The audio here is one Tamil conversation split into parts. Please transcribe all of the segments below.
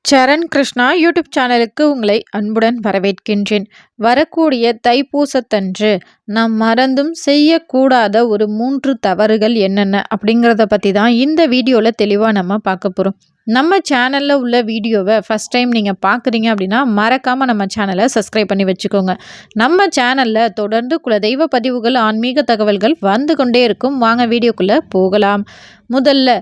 சரண் கிருஷ்ணா யூடியூப் சேனலுக்கு உங்களை அன்புடன் வரவேற்கின்றேன். வரக்கூடிய தைப்பூசத்தன்று நாம் மறந்தும் செய்யக்கூடாத ஒரு 3 தவறுகள் என்னென்ன அப்படிங்கிறத பற்றி தான் இந்த வீடியோவில் தெளிவாக நம்ம பார்க்க போகிறோம். நம்ம சேனலில் உள்ள வீடியோவை ஃபஸ்ட் டைம் நீங்கள் பார்க்குறீங்க அப்படின்னா மறக்காமல் நம்ம சேனலை சப்ஸ்கிரைப் பண்ணி வச்சுக்கோங்க. நம்ம சேனலில் தொடர்ந்து குலதெய்வ பதிவுகள், ஆன்மீக தகவல்கள் வந்து கொண்டே இருக்கும். வாங்க வீடியோக்குள்ளே போகலாம். முதல்ல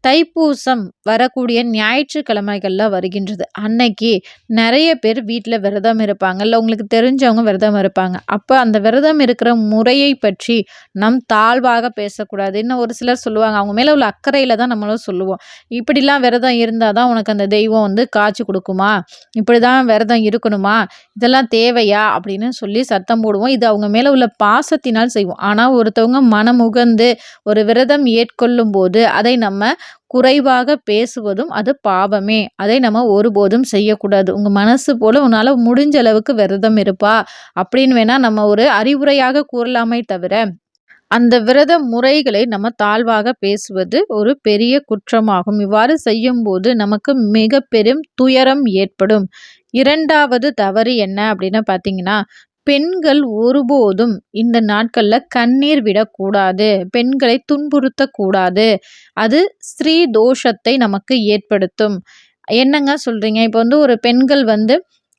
தைப்பூசம் வரக்கூடிய ஞாயிற்றுக்கிழமைகள்ல வருகின்றது. அன்னைக்கு நிறைய பேர் வீட்டில் விரதம் இருப்பாங்க, இல்லை உங்களுக்கு தெரிஞ்சவங்க விரதம் இருப்பாங்க. அப்போ அந்த விரதம் இருக்கிற முறையை பற்றி நம் தாழ்வாக பேசக்கூடாது. இன்னும் ஒரு சிலர் சொல்லுவாங்க, அவங்க மேலே உள்ள அக்கறையில் தான் நம்மளும் சொல்லுவோம். இப்படிலாம் விரதம் இருந்தால் தான் உனக்கு அந்த தெய்வம் காட்சி கொடுக்குமா, இப்படி தான் விரதம் இருக்கணுமா, இதெல்லாம் தேவையா அப்படின்னு சொல்லி சத்தம் போடுவோம். இது அவங்க மேலே உள்ள பாசத்தினால் செய்வோம். ஆனால் ஒருத்தவங்க மனமுகந்து ஒரு விரதம் ஏற்கொள்ளும் போது அதை நம்ம குறைவாக பேசுவதும் அது பாவமே. அதை நம்ம ஒருபோதும் செய்யக்கூடாது. உங்க மனசு போல உன்னால முடிஞ்ச அளவுக்கு விரதம் இருப்பா அப்படின்னு வேணா நம்ம ஒரு அறிவுரையாக கூறலாமே தவிர, அந்த விரத முறைகளை நம்ம தாழ்வாக பேசுவது ஒரு பெரிய குற்றமாகும். இவ்வாறு செய்யும்போது நமக்கு மிக பெரும் துயரம் ஏற்படும். 2வது தவறு என்ன அப்படின்னு பார்த்தீங்கன்னா, பெண்கள் ஒருபோதும் இந்த நாட்கள்ல கண்ணீர் விடக்கூடாது. பெண்களை துன்புறுத்தக்கூடாது. அது ஸ்திரீ தோஷத்தை நமக்கு ஏற்படுத்தும். என்னங்க சொல்றீங்க? இப்போ ஒரு பெண்கள்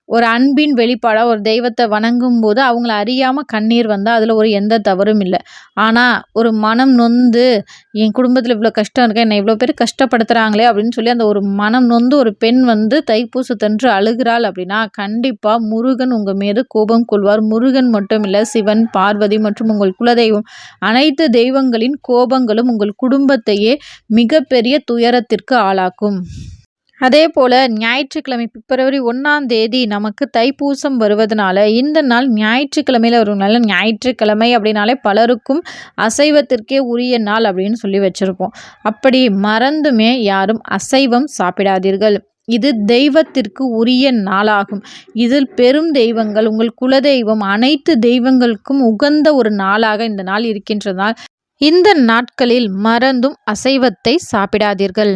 ஒரு அன்பின் வெளிப்பாடா ஒரு தெய்வத்தை வணங்கும்போது அவங்கள அறியாம கண்ணீர் வந்தா அதுல ஒரு எந்த தவறும் இல்ல. ஆனா ஒரு மனம் நொந்து என் குடும்பத்துல இவ்வளோ கஷ்டம் இருக்கு, என்னை இவ்வளோ பேர் கஷ்டப்படுத்துறாங்களே அப்படின்னு சொல்லி அந்த ஒரு மனம் நொந்து ஒரு பெண் தைப்பூசத்தன்று அழுகிறாள் அப்படின்னா கண்டிப்பா முருகன் உங்க மீது கோபம் கொள்வார். முருகன் மட்டும் இல்ல, சிவன், பார்வதி மற்றும் உங்கள் குலதெய்வம் அனைத்து தெய்வங்களின் கோபங்களும் உங்கள் குடும்பத்தையே மிகப்பெரிய துயரத்திற்கு ஆளாக்கும். அதே போல ஞாயிற்றுக்கிழமை பிப்ரவரி 1ஆம் தேதி நமக்கு தைப்பூசம் வருவதனால இந்த நாள் ஞாயிற்றுக்கிழமையில வருவதனால ஞாயிற்றுக்கிழமை அப்படின்னாலே பலருக்கும் அசைவத்திற்கே உரிய நாள் அப்படின்னு சொல்லி வச்சிருப்போம். அப்படி மறந்துமே யாரும் அசைவம் சாப்பிடாதீர்கள். இது தெய்வத்திற்கு உரிய நாளாகும். இதில் பெரும் தெய்வங்கள், உங்கள் குலதெய்வம், அனைத்து தெய்வங்களுக்கும் உகந்த ஒரு நாளாக இந்த நாள் இருக்கின்றதால் இந்த நாட்களில் மறந்தும் அசைவத்தை சாப்பிடாதீர்கள்.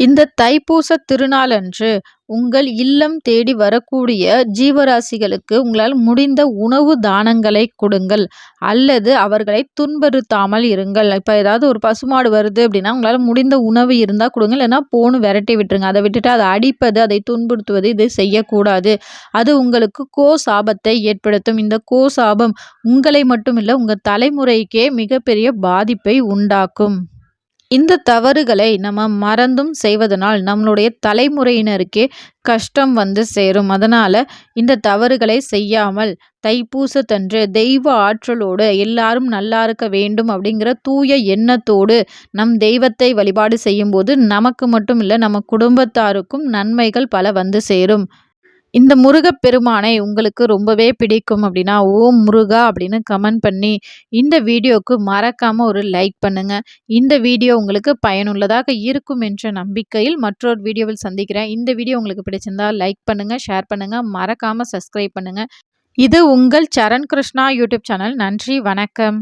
இந்த தைப்பூச திருநாளன்று உங்கள் இல்லம் தேடி வரக்கூடிய ஜீவராசிகளுக்கு உங்களால் முடிந்த உணவு தானங்களை கொடுங்கள், அல்லது அவர்களை துன்புறுத்தாமல் இருங்கள். இப்போ ஏதாவது ஒரு பசுமாடு வருது அப்படின்னா உங்களால் முடிந்த உணவு இருந்தால் கொடுங்க, இல்லைன்னா போன்னு விரட்டி விட்டுருங்க. அதை விட்டுட்டு அதை அடிப்பது, அதை துன்புறுத்துவது இது செய்யக்கூடாது. அது உங்களுக்கு சாபத்தை ஏற்படுத்தும். இந்த சாபம் உங்களை மட்டும் இல்லை, உங்கள் தலைமுறைக்கே மிகப்பெரிய பாதிப்பை உண்டாக்கும். இந்த தவறுகளை நம்ம மறந்தும் செய்வதனால் நம்மளுடைய தலைமுறையினருக்கே கஷ்டம் சேரும். அதனால இந்த தவறுகளை செய்யாமல் தைப்பூசத்தன்று தெய்வ ஆற்றலோடு எல்லாரும் நல்லா இருக்க வேண்டும் அப்படிங்கிற தூய எண்ணத்தோடு நம் தெய்வத்தை வழிபாடு செய்யும்போது நமக்கு மட்டும் இல்லை, நம்ம குடும்பத்தாருக்கும் நன்மைகள் பல சேரும். இந்த முருகப்பெருமானை உங்களுக்கு ரொம்பவே பிடிக்கும் அப்படின்னா ஓம் முருகா அப்படின்னு கமெண்ட் பண்ணி இந்த வீடியோவுக்கு மறக்காமல் ஒரு லைக் பண்ணுங்கள். இந்த வீடியோ உங்களுக்கு பயனுள்ளதாக இருக்கும் என்ற நம்பிக்கையில் மற்றொரு வீடியோவில் சந்திக்கிறேன். இந்த வீடியோ உங்களுக்கு பிடிச்சிருந்தா லைக் பண்ணுங்கள், ஷேர் பண்ணுங்கள், மறக்காமல் சப்ஸ்கிரைப் பண்ணுங்கள். இது உங்கள் சரண் கிருஷ்ணா யூடியூப் சேனல். நன்றி, வணக்கம்.